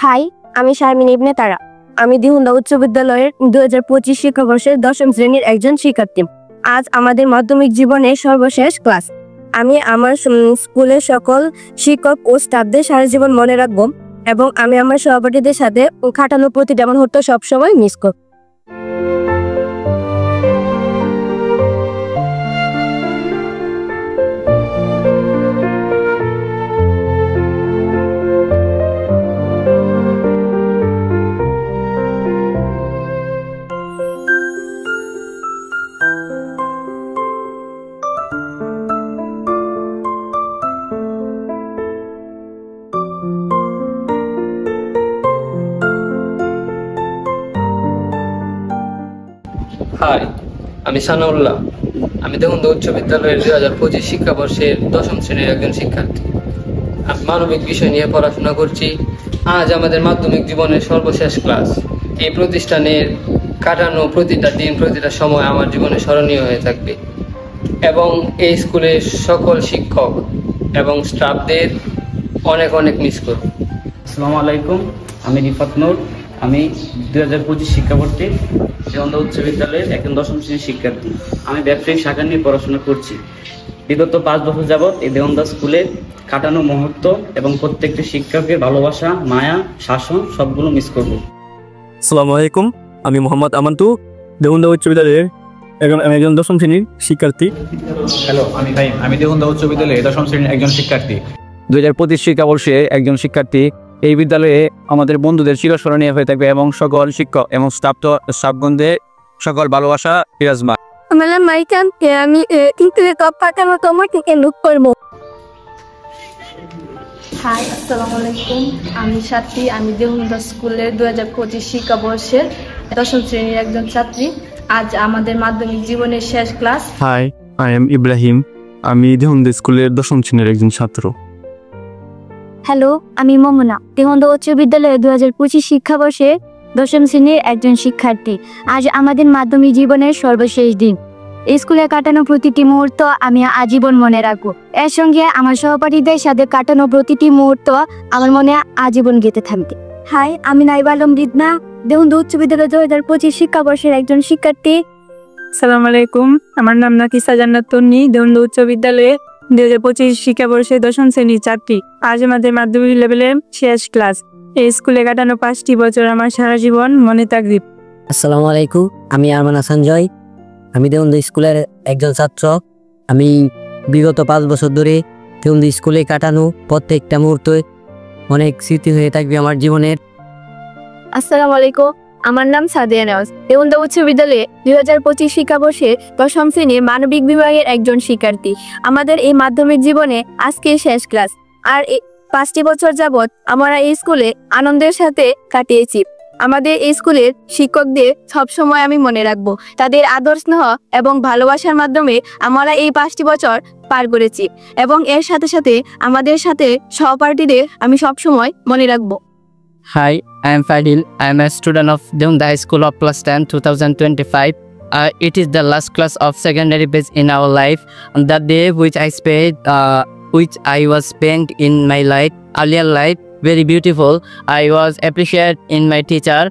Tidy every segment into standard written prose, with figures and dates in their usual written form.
High, আমি শারমিন ইবনে তারা। আমি দিহুন্দা উচ্চ বিদ্যালয়ের 2025 শিক্ষাবর্ষের 10ম শ্রেণীর একজন শিক্ষার্থী। আজ আমাদের মাধ্যমিক জীবনের সর্বশেষ ক্লাস। আমি আমার স্কুলের সকল শিক্ষক ও স্টাফদের সারা জীবন মনে রাখবো এবং আমি আমার সহপাঠীদের সাথে কাটানো প্রতিটা মুহূর্ত সবসময় মিস করব। হাই, আমি সানাউল্লাহ। আমি দিহুন্দা উচ্চ বিদ্যালয়ের 2025 শিক্ষাবর্ষের 10ম শ্রেণীর একজন শিক্ষার্থী। আমি মানবিক বিষয় নিয়ে পড়াশোনা করছি। আজ আমাদের মাধ্যমিক জীবনের সর্বশেষ ক্লাস। এই প্রতিষ্ঠানের কাটানো প্রতিটা দিন, প্রতিটা সময় আমার জীবনে স্মরণীয় হয়ে থাকবে এবং এই স্কুলের সকল শিক্ষক এবং স্টাফদের অনেক অনেক মিস করব। আসসালামু আলাইকুম, আমি রিফাত নূর। আমি 2025 শিক্ষাবর্ষে দেওন্দা উচ্চ বিদ্যালয়ের একজন 10ম শ্রেণীর শিক্ষার্থী। আমি ব্যবসায়িক শাখা নিয়ে পড়াশোনা করছি। বিগত 5 বছর যাবৎ এই দেওন্দা স্কুলে কাটানো মুহূর্ত এবং প্রত্যেকটা শিক্ষকের ভালোবাসা, মায়া, শাসন সবগুলো মিস করব। আসসালামু আলাইকুম, আমি মোহাম্মদ আমান্তু, দেওন্দা উচ্চ বিদ্যালয়ের একজন 10ম শ্রেণীর শিক্ষার্থী। হ্যালো, আমি ফাহিম। আমি দেওন্দা উচ্চ বিদ্যালয়ের 10ম শ্রেণীর একজন শিক্ষার্থী। 2025 শিক্ষাবর্ষে একজন শিক্ষার্থী। এই বিদ্যালয়ে আমাদের বন্ধুদের চিরস্মরণীয় হয়ে থাকবে এবং সকল শিক্ষক এবং স্টাফগণদের সকল ভালোবাসা বিরাজমান। আমার নাম মাইকান, আমি কিন্তু পাঠানো তোমার থেকে লুক করবো। হাই, আসসালামু আলাইকুম, আমি সাথী। আমি দেওন্দা স্কুলের 2025 শিক্ষাবর্ষের 10ম শ্রেণীর একজন ছাত্রী। আজ আমাদের মাধ্যমিক জীবনের শেষ class. Hi, I am Ibrahim. আমি দেওন্দা স্কুলের 10ম শ্রেণীর একজন ছাত্র। হ্যালো, আমি মমনা, দেওন্দা উচ্চ বিদ্যালয়ের 2025 শিক্ষাবর্ষে 10ম শ্রেণীর একজন শিক্ষার্থী। আজ আমাদের মাধ্যমিক জীবনের সর্বশেষ দিন। স্কুলে কাটানো প্রতিটি মুহূর্ত আমি আজীবন মনে রাখবো। এর সঙ্গে আমার সহপাঠীদের সাথে কাটানো প্রতিটি মুহূর্ত আমার মনে আজীবন গেঁথে থাকবে। হাই, আমি নাইবা আলম রিদনা, দেওন্দা উচ্চ বিদ্যালয় 2025 শিক্ষাবর্ষের একজন শিক্ষার্থী। আসসালামু আলাইকুম, আমার নাম নাকিসা জান্নাত তন্নি, দেওন্দা উচ্চ বিদ্যালয়ে 2025 শিক্ষাবর্ষে 10ম শ্রেণীর ছাত্রী। আজ আমাদের মাধ্যমিক লেভেলের শেষ ক্লাস। এই স্কুলে কাটানো 5টি বছর আমার সারা জীবন মনে থাকবে। আসসালামু আলাইকুম, আমি আরমান হাসান জয়। আমি দেওন্দা স্কুলের একজন ছাত্র। আমি বিগত 5 বছর ধরে দেওন্দা স্কুলে কাটানো প্রত্যেকটা মুহূর্তে অনেক স্মৃতি হয়ে থাকবে আমার জীবনের। আসসালামু আলাইকুম, আমার নাম সাদিয়া নওয়াজ, দেওন্দা উচ্চ বিদ্যালয়ে 2025 শিক্ষাবর্ষে 10ম শ্রেণীর মানবিক বিভাগের একজন শিক্ষার্থী। আমাদের এই মাধ্যমিক জীবনে আজকে শেষ ক্লাস। আর 5টি বছর যাবৎ আমরা এই স্কুলে আনন্দের সাথে কাটিয়েছি। আমাদের এই স্কুলের শিক্ষকদের সবসময় আমি মনে রাখবো। তাদের আদর, স্নেহ এবং ভালোবাসার মাধ্যমে আমরা এই 5টি বছর পার করেছি এবং এর সাথে সাথে আমাদের সাথে সহপাঠীদের আমি সবসময় মনে রাখবো। Hi, I am Fadil. I am a student of Deunda High School of Class 10, 2025. It is the last class of secondary batch in our life. On that day which I was spent in my life, earlier life, very beautiful. I was appreciated in my teacher.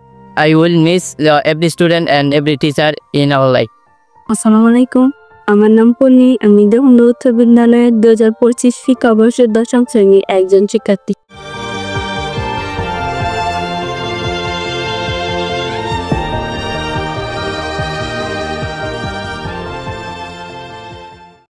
I will miss every student and every teacher in our life. আসসালামু আলাইকুম, আমার নাম পন্নি। আমি দেওন্দা উচ্চ বিদ্যালয়ের 2025 শিক্ষাবর্ষের 10ম শ্রেণীর একজন শিক্ষার্থী।